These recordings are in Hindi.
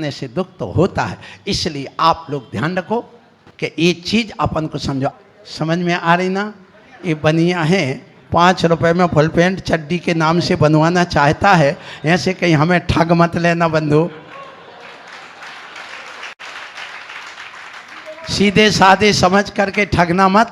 करने से दुख तो होता है। इसलिए आप लोग ध्यान रखो कि ये चीज़ अपन को समझो। समझ में आ रही ना? ये बनिया है 5 रुपए में फुल पैंट चड्डी के नाम से बनवाना चाहता है, ऐसे कहीं हमें ठग मत लेना बंधु। सीधे साधे समझ करके ठगना मत,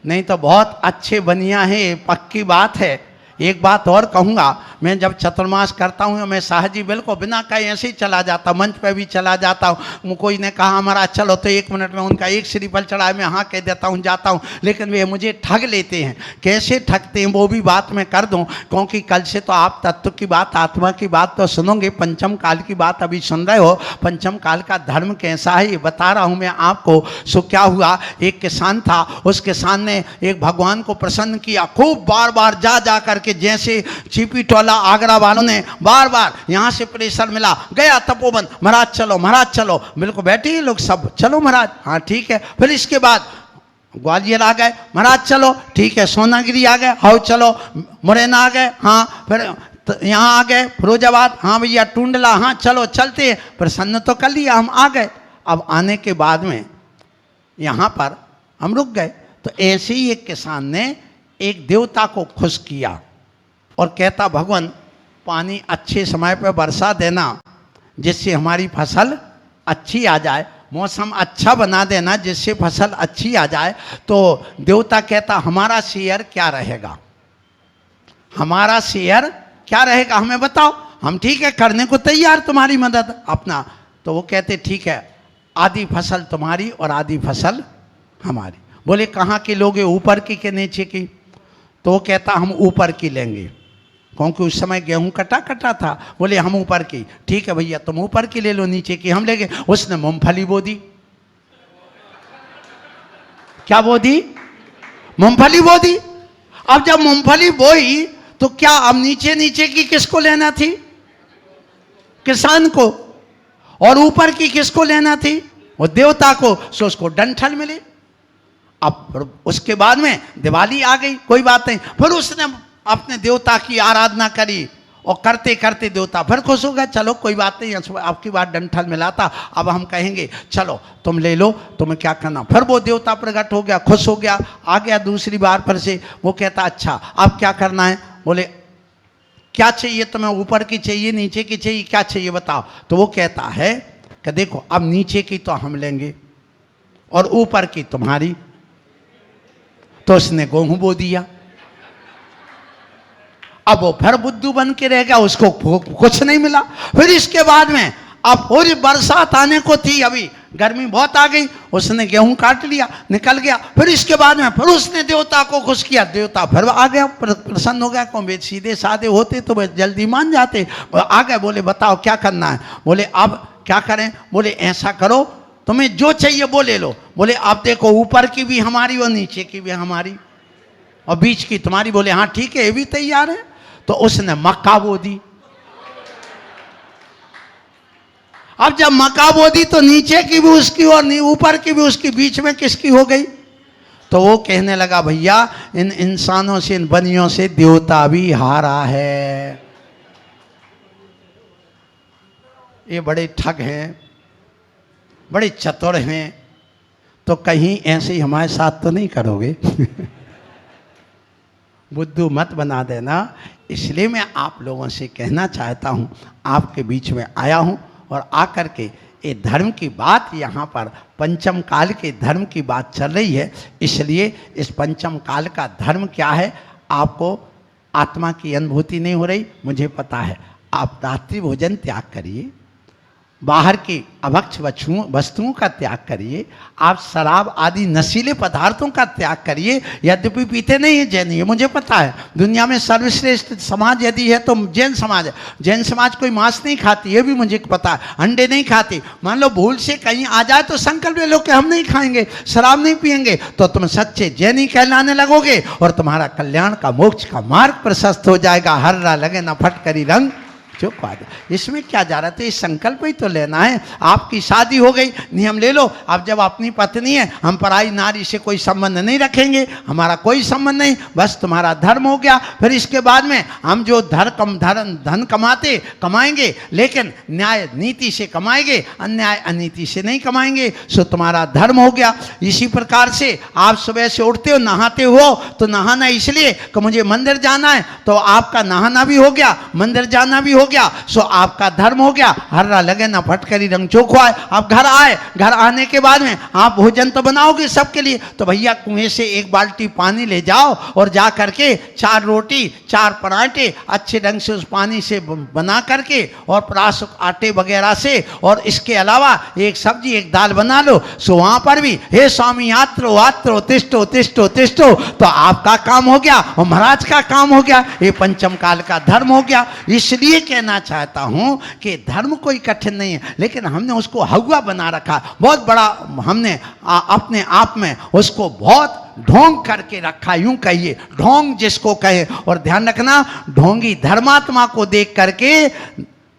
नहीं तो बहुत अच्छे बनिया है, पक्की बात है। एक बात और कहूँगा, मैं जब चतुर्मास करता हूँ मैं साहजी बिल्कुल बिना कहे ऐसे ही चला जाता, मंच पे भी चला जाता हूँ। कोई ने कहा हमारा चलो तो 1 मिनट में उनका 1 श्रीफल चढ़ाए, मैं हाँ कह देता हूँ, जाता हूँ। लेकिन वे मुझे ठग लेते हैं। कैसे ठगते हैं वो भी बात मैं कर दूँ, क्योंकि कल से तो आप तत्व की बात, आत्मा की बात तो सुनोगे। पंचम काल की बात अभी सुन रहे हो। पंचम काल का धर्म कैसा है ये बता रहा हूँ मैं आपको। सो क्या हुआ, एक किसान था, उस किसान ने एक भगवान को प्रसन्न किया, खूब बार बार जा जा करके, जैसे चीपी टोला आगरा वालों ने बार बार यहाँ से प्रेशर मिला, गया तपोवन, महाराज चलो, महाराज चलो। बिल्कुल बैठे लोग सब, चलो महाराज, हाँ ठीक है। फिर इसके बाद ग्वालियर आ गए, महाराज चलो ठीक है। सोनागिरी आ गए, हाउ चलो। मुरैना आ गए, हाँ। फिर यहाँ आ गए फिरोजाबाद, हाँ भैया। टूंडला, हाँ चलो चलते हैं। प्रसन्न तो कर लिया, हम आ गए। अब आने के बाद में यहाँ पर हम रुक गए। तो ऐसे ही एक किसान ने एक देवता को खुश किया और कहता, भगवान पानी अच्छे समय पर बरसा देना, जिससे हमारी फसल अच्छी आ जाए, मौसम अच्छा बना देना, जिससे फसल अच्छी आ जाए। तो देवता कहता, हमारा शेयर क्या रहेगा, हमारा शेयर क्या रहेगा, हमें बताओ, हम ठीक है करने को तैयार तुम्हारी मदद अपना। तो वो कहते ठीक है, आधी फसल तुम्हारी और आधी फसल हमारी। बोले कहाँ की लोगे, ऊपर की के नीचे की? तो वो कहता हम ऊपर की लेंगे, क्योंकि उस समय गेहूं कटा कटा था। बोले हम ऊपर की। ठीक है भैया, तुम ऊपर की ले लो, नीचे की हम लेंगे। उसने मूंगफली बो दी। क्या बो दी? मूंगफली बो दी। अब जब मूंगफली बोई तो क्या अब नीचे नीचे की किसको लेना थी? किसान को। और ऊपर की किसको लेना थी? वो देवता को। सो उसको डंठल मिले। अब उसके बाद में दिवाली आ गई, कोई बात नहीं। फिर उसने अपने देवता की आराधना करी और करते करते देवता फिर खुश हो गया। चलो कोई बात नहीं, आपकी बात डंठल मिला था, अब हम कहेंगे चलो तुम ले लो, तुम्हें क्या करना। फिर वो देवता प्रकट हो गया, खुश हो गया, आ गया दूसरी बार फिर से। वो कहता अच्छा अब क्या करना है? बोले क्या चाहिए तुम्हें, ऊपर की चाहिए, नीचे की चाहिए, क्या चाहिए बताओ। तो वो कहता है कि देखो अब नीचे की तो हम लेंगे और ऊपर की तुम्हारी। तो उसने गेहूं बो दिया। अब वो फिर बुद्धू बन के रह गया, उसको कुछ नहीं मिला। फिर इसके बाद में अब पूरी बरसात आने को थी, अभी गर्मी बहुत आ गई, उसने गेहूं काट लिया, निकल गया। फिर इसके बाद में फिर उसने देवता को खुश किया, देवता फिर आ गया, प्रसन्न हो गया। कौन वे सीधे साधे होते तो वे जल्दी मान जाते। आ गए, बोले बताओ क्या करना है। बोले अब क्या करें? बोले ऐसा करो, तुम्हें जो चाहिए वो ले लो। बोले आप देखो ऊपर की भी हमारी और नीचे की भी हमारी और बीच की तुम्हारी। बोले हाँ ठीक है, ये भी तैयार है। तो उसने मक्का बो दी। अब जब मक्का बो दी तो नीचे की भी उसकी और ऊपर की भी उसकी, बीच में किसकी हो गई? तो वो कहने लगा भैया इन इंसानों से, इन बनियों से देवता भी हारा है। ये बड़े ठग हैं, बड़े चतुर हैं। तो कहीं ऐसे ही हमारे साथ तो नहीं करोगे? बुद्धू मत बना देना। इसलिए मैं आप लोगों से कहना चाहता हूँ, आपके बीच में आया हूँ और आकर के ये धर्म की बात, यहाँ पर पंचम काल के धर्म की बात चल रही है। इसलिए इस पंचम काल का धर्म क्या है आपको आत्मा की अनुभूति नहीं हो रही, मुझे पता है। आप रात्रि भोजन त्याग करिए, बाहर की अभक्ष वस्तुओं का त्याग करिए, आप शराब आदि नशीले पदार्थों का त्याग करिए। यद्यपि पीते नहीं है जैन, ये मुझे पता है। दुनिया में सर्वश्रेष्ठ समाज यदि है तो जैन समाज है। जैन समाज कोई मांस नहीं खाती, ये भी मुझे पता है। अंडे नहीं खाती। मान लो भूल से कहीं आ जाए तो संकल्प ले लो कि हम नहीं खाएंगे, शराब नहीं पिएंगे, तो तुम सच्चे जैनी कहलाने लगोगे और तुम्हारा कल्याण का, मोक्ष का मार्ग प्रशस्त हो जाएगा। हर्रा लगे न फटकरी रंग चुकवा दो। इसमें क्या जा रहा है? तो इस संकल्प ही तो लेना है। आपकी शादी हो गई, नियम ले लो, अब जब अपनी पत्नी है, हम पराई नारी से कोई संबंध नहीं रखेंगे, हमारा कोई संबंध नहीं, बस तुम्हारा धर्म हो गया। फिर इसके बाद में हम जो धन कमाएंगे, लेकिन न्याय नीति से कमाएंगे, अन्याय अनीति से नहीं कमाएंगे, सो तुम्हारा धर्म हो गया। इसी प्रकार से आप सुबह से उठते हो, नहाते हो, तो नहाना इसलिए कि मुझे मंदिर जाना है, तो आपका नहाना भी हो गया, मंदिर जाना भी हो गया, सो आपका धर्म हो गया। हर्रा लगे ना फटकरी रंग चोखवाए। आप घर आए, घर आने के बाद में आप भोजन तो बनाओगे सबके लिए, तो भैया कुएं से एक बाल्टी पानी ले जाओ और जा करके 4 रोटी 4 पराठे अच्छे ढंग से उस पानी से बना करके और प्रास आटे वगैरह से, और इसके अलावा एक सब्जी एक दाल बना लो। सो वहां पर भी हे स्वामी आत्रो आत्रो तिष्ठो तिष्ठो तिष्ठो, तो आपका काम हो गया और महाराज का काम हो गया, ये पंचम काल का धर्म हो गया। इसलिए कहना चाहता हूं कि धर्म कोई कठिन नहीं है, लेकिन हमने उसको हवा बना रखा, बहुत बड़ा हमने अपने आप में उसको बहुत ढोंग करके रखा, यूं कहिए ढोंग जिसको कहे। और ध्यान रखना, ढोंगी धर्मात्मा को देख करके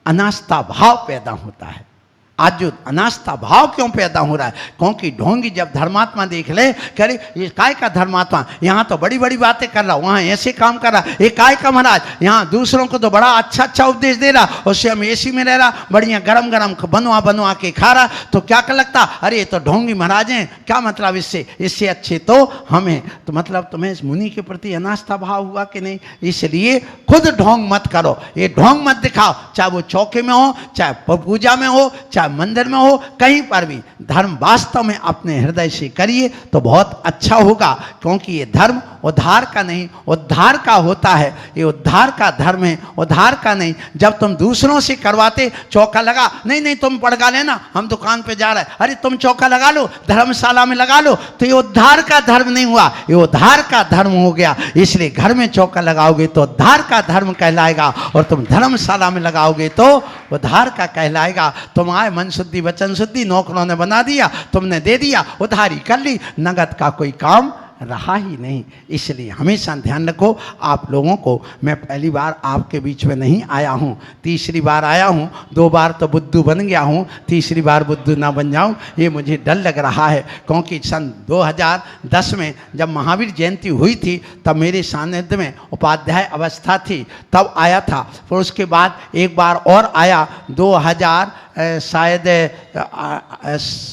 अनास्था भाव पैदा होता है। आज जो अनास्था भाव क्यों पैदा हो रहा है? क्योंकि ढोंगी जब धर्मात्मा देख ले, कह रही ये काय का धर्मात्मा, यहाँ तो बड़ी बड़ी बातें कर रहा, वहाँ ऐसे काम कर रहा, ये काय का महाराज, यहाँ दूसरों को तो बड़ा अच्छा अच्छा उपदेश दे रहा, और स्वयं एसी में रह रहा, बढ़िया गरम गरम बनवा के खा रहा, तो क्या कर लगता, अरे ये तो ढोंगी महाराज हैं, क्या मतलब इससे अच्छे तो हमें। तो मतलब तुम्हें इस मुनि के प्रति अनास्था भाव हुआ कि नहीं? इसलिए खुद ढोंग मत करो, ये ढोंग मत दिखाओ, चाहे वो चौके में हो, चाहे पूजा में हो, चाहे मंदिर में हो, कहीं पर भी धर्म वास्तव में अपने हृदय से करिए तो बहुत अच्छा होगा। क्योंकि ये धर्म उद्धार का नहीं, उद्धार का होता है, ये उद्धार का धर्म है, उद्धार का नहीं। जब तुम दूसरों से करवाते, चौका लगा, नहीं तुम पड़गा लेना, हम दुकान पे जा रहे हैं, अरे तुम चौका लगा लो, धर्मशाला में लगा लो, तो ये उद्धार का धर्म नहीं हुआ, ये उद्धार का धर्म हो गया। इसलिए घर में चौका लगाओगे तो उद्धार का धर्म कहलाएगा, और तुम धर्मशाला में लगाओगे तो उद्धार का कहलाएगा। तुम आए मन शुद्धि वचन शुद्धि, नौकरों ने बना दिया, तुमने दे दिया, उधारी कर ली, नगद का कोई काम रहा ही नहीं। इसलिए हमेशा ध्यान रखो। आप लोगों को मैं पहली बार आपके बीच में नहीं आया हूँ, तीसरी बार आया हूँ, 2 बार तो बुद्धू बन गया हूँ, तीसरी बार बुद्धू ना बन जाऊँ ये मुझे डर लग रहा है। क्योंकि सन 2010 में जब महावीर जयंती हुई थी, तब मेरे सानिध्य में उपाध्याय अवस्था थी, तब आया था। फिर उसके बाद एक बार और आया 2000 शायद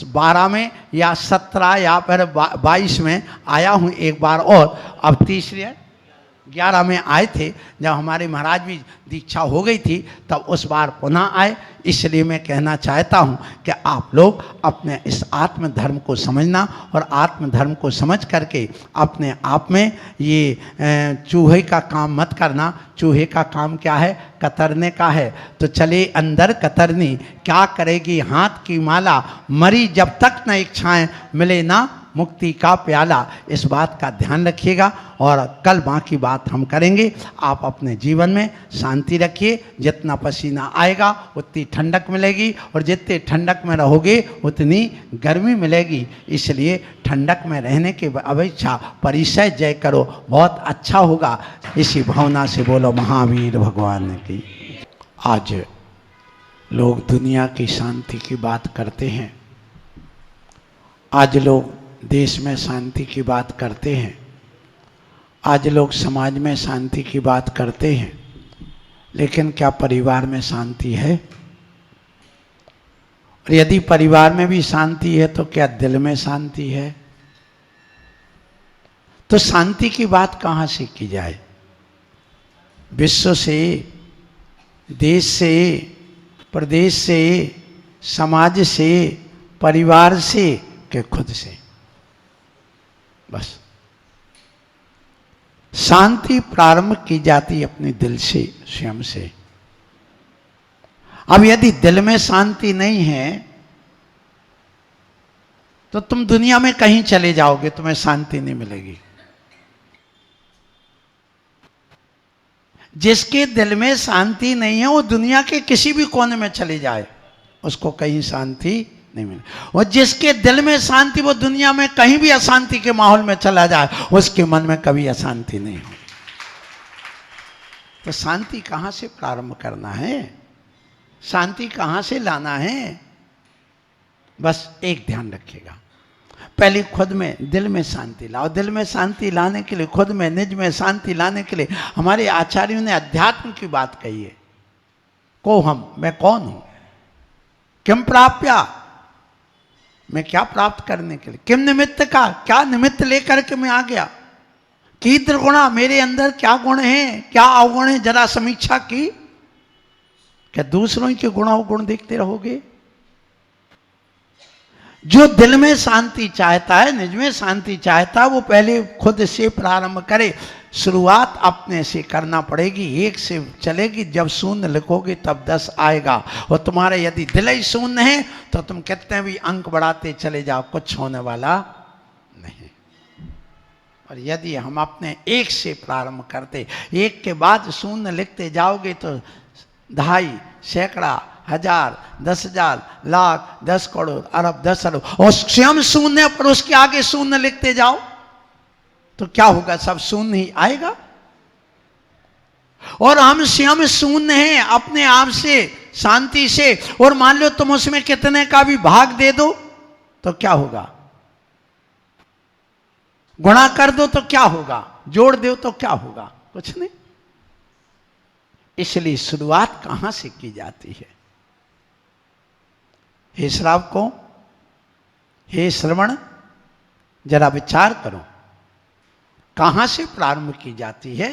12 में या 17 या फिर 22 में आया हूँ एक बार और। अब तीसरी 11 में आए थे, जब हमारे महाराज भी दीक्षा हो गई थी, तब उस बार पुनः आए। इसलिए मैं कहना चाहता हूँ कि आप लोग अपने इस आत्म धर्म को समझना, और आत्म धर्म को समझ करके अपने आप में ये चूहे का काम मत करना। चूहे का काम क्या है? कतरने का है। तो चले अंदर कतरनी, क्या करेगी हाथ की माला, मरी जब तक न इच्छाएं, मिले ना मुक्ति का प्याला। इस बात का ध्यान रखिएगा, और कल बाकी बात हम करेंगे। आप अपने जीवन में शांति रखिए, जितना पसीना आएगा उतनी ठंडक मिलेगी, और जितने ठंडक में रहोगे उतनी गर्मी मिलेगी। इसलिए ठंडक में रहने के अपेक्षा परिचय जय करो, बहुत अच्छा होगा। इसी भावना से बोलो महावीर भगवान की। आज लोग दुनिया की शांति की बात करते हैं, आज लोग देश में शांति की बात करते हैं, आज लोग समाज में शांति की बात करते हैं, लेकिन क्या परिवार में शांति है? और यदि परिवार में भी शांति है तो क्या दिल में शांति है? तो शांति की बात कहाँ से की जाए? विश्व से, देश से, प्रदेश से, समाज से, परिवार से, कि खुद से? बस शांति प्रारंभ की जाती अपने दिल से, स्वयं से। अब यदि दिल में शांति नहीं है तो तुम दुनिया में कहीं चले जाओगे, तुम्हें शांति नहीं मिलेगी। जिसके दिल में शांति नहीं है वो दुनिया के किसी भी कोने में चले जाए, उसको कहीं शांति नहीं मिले। और जिसके दिल में शांति, वो दुनिया में कहीं भी अशांति के माहौल में चला जाए, उसके मन में कभी अशांति नहीं हो। तो शांति कहाँ से प्रारंभ करना है? शांति कहाँ से लाना है? बस एक ध्यान रखिएगा, पहले खुद में दिल में शांति लाओ। दिल में शांति लाने के लिए, खुद में निज में शांति लाने के लिए हमारे आचार्यों ने अध्यात्म की बात कही है। को हम, मैं कौन हूं, किम प्राप्या, मैं क्या प्राप्त करने के लिए, किम निमित्त का, क्या निमित्त लेकर के मैं आ गया, कीदृ गुणा, मेरे अंदर क्या गुण हैं, क्या अवगुण है, जरा समीक्षा की। क्या दूसरों के गुण अवगुण देखते रहोगे? जो दिल में शांति चाहता है, निज में शांति चाहता है, वो पहले खुद से प्रारंभ करे। शुरुआत अपने से करना पड़ेगी, एक से चलेगी। जब शून्य लिखोगे तब 10 आएगा। और तुम्हारे यदि दिल ही शून्य है तो तुम कितने भी अंक बढ़ाते चले जाओ, कुछ होने वाला नहीं। और यदि हम अपने एक से प्रारंभ करते, एक के बाद शून्य लिखते जाओगे तो 2.5 सैकड़ा, 1000, 10,000, लाख, 10 करोड़, अरब, 10 अरब, और स्वयं शून्य पर उसके आगे शून्य लिखते जाओ तो क्या होगा? सब शून्य ही आएगा। और हम स्वयं शून्य हैं अपने आप से, शांति से। और मान लो तुम उसमें कितने का भी भाग दे दो तो क्या होगा? गुणा कर दो तो क्या होगा? जोड़ दो तो क्या होगा? कुछ नहीं। इसलिए शुरुआत कहां से की जाती है? हे श्रावकों, हे श्रवण, जरा विचार करो, कहां से प्रारंभ की जाती है?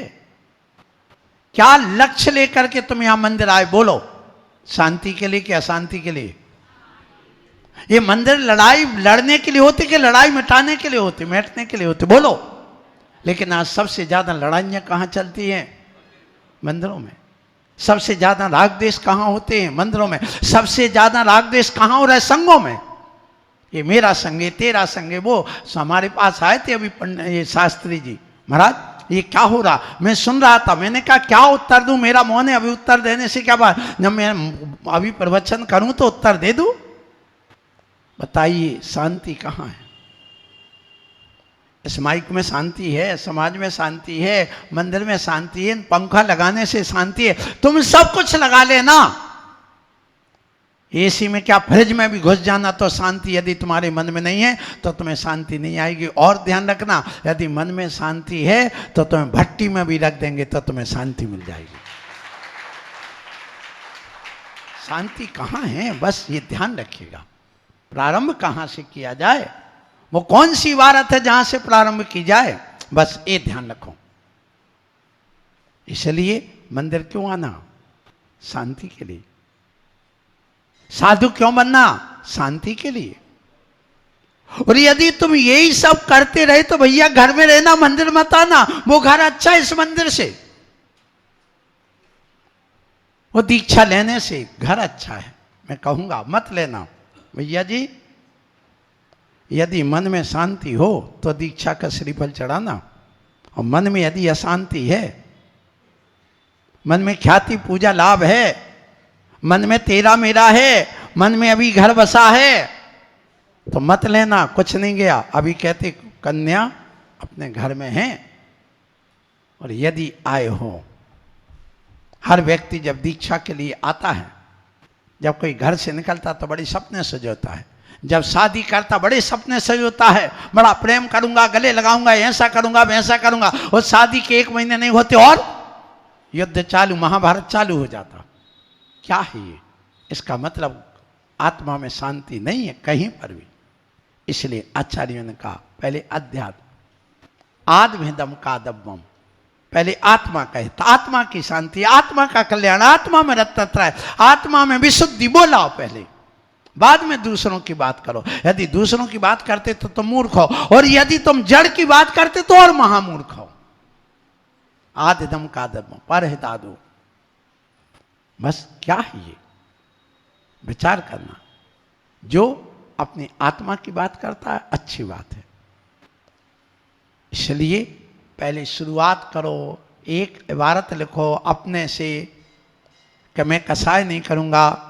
क्या लक्ष्य लेकर के तुम यहां मंदिर आए? बोलो, शांति के लिए कि अशांति के लिए? ये मंदिर लड़ाई लड़ने के लिए होते कि लड़ाई मिटाने के लिए होते, मिटने के लिए होते? बोलो। लेकिन आज सबसे ज्यादा लड़ाइयां कहां चलती हैं? मंदिरों में। सबसे ज्यादा राग द्वेष कहां होते हैं? मंदिरों में। सबसे ज्यादा राग द्वेष कहां हो रहा है? संघों में। ये मेरा संग है, तेरा संग है। वो हमारे पास आए थे अभी ये शास्त्री जी, महाराज ये क्या हो रहा? मैं सुन रहा था, मैंने कहा क्या उत्तर दूं, मेरा मौन है, अभी उत्तर देने से क्या बात, जब मैं अभी प्रवचन करूं तो उत्तर दे दूं? बताइए शांति कहां है? इस माइक में शांति है, समाज में शांति है, मंदिर में शांति है, पंखा लगाने से शांति है। तुम सब कुछ लगा लेना, एसी में क्या, फ्रिज में भी घुस जाना तो शांति यदि तुम्हारे मन में नहीं है तो तुम्हें शांति नहीं आएगी। और ध्यान रखना, यदि मन में शांति है तो तुम्हें भट्टी में भी रख देंगे तो तुम्हें शांति मिल जाएगी। शांति कहाँ है, बस ये ध्यान रखिएगा। प्रारंभ कहाँ से किया जाए, वो कौन सी इबारत है जहां से प्रारंभ की जाए, बस ये ध्यान रखो। इसलिए मंदिर क्यों आना? शांति के लिए। साधु क्यों बनना? शांति के लिए। और यदि तुम यही सब करते रहे तो भैया घर में रहना, मंदिर मत आना। वो घर अच्छा है इस मंदिर से, वो दीक्षा लेने से घर अच्छा है। मैं कहूंगा मत लेना भैया जी। यदि मन में शांति हो तो दीक्षा का श्रीफल चढ़ाना, और मन में यदि अशांति है, मन में ख्याति पूजा लाभ है, मन में तेरा मेरा है, मन में अभी घर बसा है, तो मत लेना, कुछ नहीं गया। अभी कहते कन्या अपने घर में है। और यदि आए हो, हर व्यक्ति जब दीक्षा के लिए आता है, जब कोई घर से निकलता तो बड़े सपने सजोता है, जब शादी करता बड़े सपने सजोता है, बड़ा प्रेम करूंगा, गले लगाऊंगा, ऐसा करूंगा, वैसा करूंगा। और शादी के 1 महीने नहीं होते और युद्ध चालू, महाभारत चालू हो जाता। क्या है ये? इसका मतलब आत्मा में शांति नहीं है कहीं पर भी। इसलिए आचार्यों ने कहा पहले अध्यात्म, आत्महिदम कादम्बम, पहले आत्मा कहे तो आत्मा की शांति, आत्मा का कल्याण, आत्मा में रत्नत्रय है, आत्मा में विशुद्धि बोलाओ पहले, बाद में दूसरों की बात करो। यदि दूसरों की बात करते तो तुम मूर्ख हो, और यदि तुम जड़ की बात करते तो और महामूर्ख हो। आदिदम कादम्बम परहितादु, बस क्या है ये? विचार करना। जो अपनी आत्मा की बात करता है अच्छी बात है। इसलिए पहले शुरुआत करो, एक इबारत लिखो अपने से कि मैं कसाय नहीं करूंगा,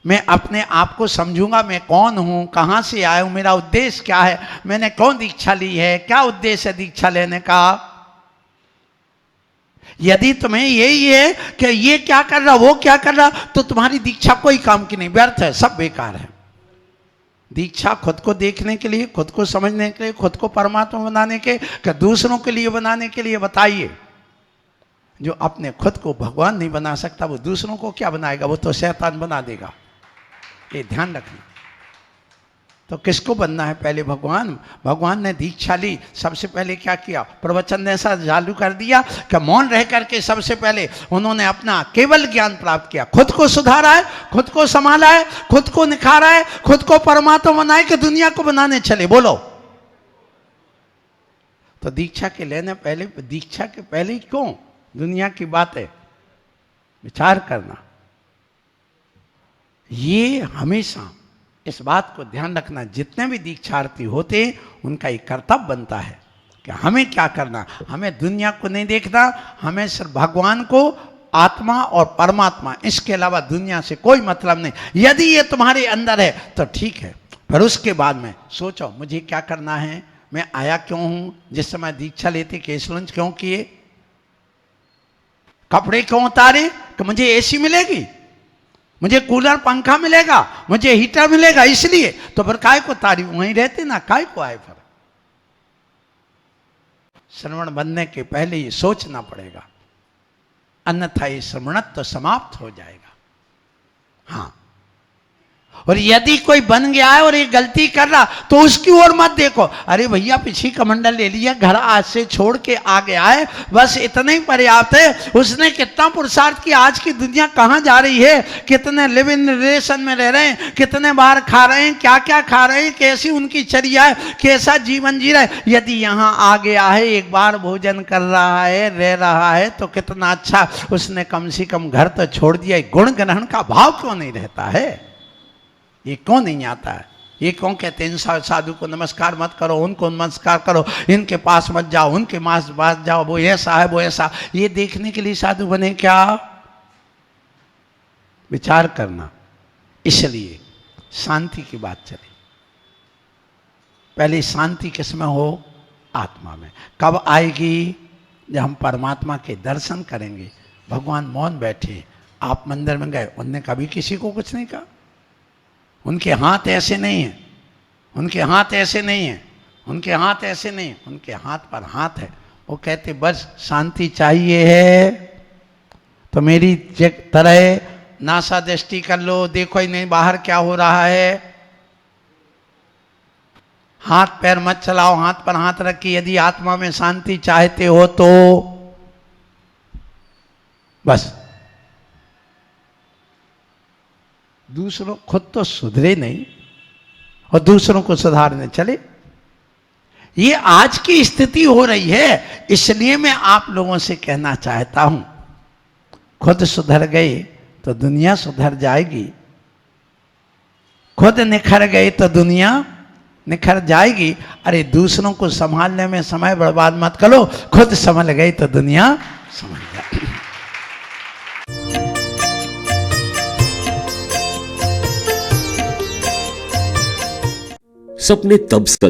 मैं अपने आप को समझूंगा, मैं कौन हूं, कहां से आया हूं, मेरा उद्देश्य क्या है, मैंने कौन दीक्षा ली है, क्या उद्देश्य है दीक्षा लेने का। यदि तुम्हें यही है कि ये क्या कर रहा वो क्या कर रहा, तो तुम्हारी दीक्षा कोई काम की नहीं, व्यर्थ है, सब बेकार है। दीक्षा खुद को देखने के लिए, खुद को समझने के लिए, खुद को परमात्मा बनाने के, दूसरों के लिए बनाने के लिए। बताइए, जो अपने खुद को भगवान नहीं बना सकता वो दूसरों को क्या बनाएगा? वो तो शैतान बना देगा। ये ध्यान रखना। तो किसको बनना है? पहले भगवान। भगवान ने दीक्षा ली, सबसे पहले क्या किया? प्रवचन ऐसा चालू कर दिया कि मौन रह करके सबसे पहले उन्होंने अपना केवल ज्ञान प्राप्त किया, खुद को सुधारा है, खुद को संभाला है, खुद को निखारा है, खुद को परमात्मा बनाए कि दुनिया को बनाने चले। बोलो। तो दीक्षा के लेने पहले, दीक्षा के पहले क्यों दुनिया की बात है? विचार करना। ये हमेशा इस बात को ध्यान रखना, जितने भी दीक्षार्थी होते उनका एक कर्तव्य बनता है कि हमें क्या करना। हमें दुनिया को नहीं देखना, हमें सिर्फ भगवान को, आत्मा और परमात्मा, इसके अलावा दुनिया से कोई मतलब नहीं। यदि ये तुम्हारे अंदर है तो ठीक है, फिर उसके बाद में सोचो मुझे क्या करना है, मैं आया क्यों हूं। जिस समय दीक्षा लेते केश लंच क्यों किए, कपड़े क्यों उतारे कि मुझे एसी मिलेगी, मुझे कूलर पंखा मिलेगा, मुझे हीटर मिलेगा, इसलिए। तो फिर काय को तारी, वहीं रहते ना, काय को आए? फिर श्रवण बनने के पहले ये सोचना पड़ेगा, अन्यथा ये श्रवणत्व समाप्त हो जाएगा। हाँ, और यदि कोई बन गया है और ये गलती कर रहा तो उसकी ओर मत देखो। अरे भैया पिछली कमंडल ले लिया, घर आज से छोड़ के आ गया है, बस इतना ही पर्याप्त है। उसने कितना पुरुषार्थ किया, आज की दुनिया कहाँ जा रही है, कितने लिव इन रिलेशन में रह रहे हैं, कितने बार खा रहे हैं, क्या क्या खा रहे हैं, कैसी उनकी चर्या है, कैसा जीवन जी रहा है। यदि यहाँ आ गया है, एक बार भोजन कर रहा है, रह रहा है, तो कितना अच्छा। उसने कम से कम घर तो छोड़ दिया। गुण ग्रहण का भाव क्यों नहीं रहता है? ये क्यों नहीं आता है? ये क्यों कहते हैं साधु को नमस्कार मत करो, उनको नमस्कार करो, इनके पास मत जाओ, उनके पास जाओ, वो ऐसा है वो ऐसा। ये देखने के लिए साधु बने क्या? विचार करना। इसलिए शांति की बात चली। पहले शांति किसमें हो? आत्मा में। कब आएगी? जब हम परमात्मा के दर्शन करेंगे। भगवान मौन बैठे, आप मंदिर में गए, उनने कभी किसी को कुछ नहीं कहा। उनके हाथ ऐसे नहीं हैं, उनके हाथ ऐसे नहीं हैं, उनके हाथ ऐसे नहीं, उनके हाथ पर हाथ है। वो कहते बस शांति चाहिए है तो मेरी तरह नासा दृष्टि कर लो, देखो ही नहीं बाहर क्या हो रहा है। हाथ पैर मत चलाओ, हाथ पर हाथ रखिए। यदि आत्मा में शांति चाहते हो तो बस। दूसरों, खुद तो सुधरे नहीं और दूसरों को सुधारने चले। ये आज की स्थिति हो रही है। इसलिए मैं आप लोगों से कहना चाहता हूं, खुद सुधर गए तो दुनिया सुधर जाएगी, खुद निखर गए तो दुनिया निखर जाएगी। अरे दूसरों को संभालने में समय बर्बाद मत करो, खुद संभल गए तो दुनिया संभल जाएगी। सपने तब सच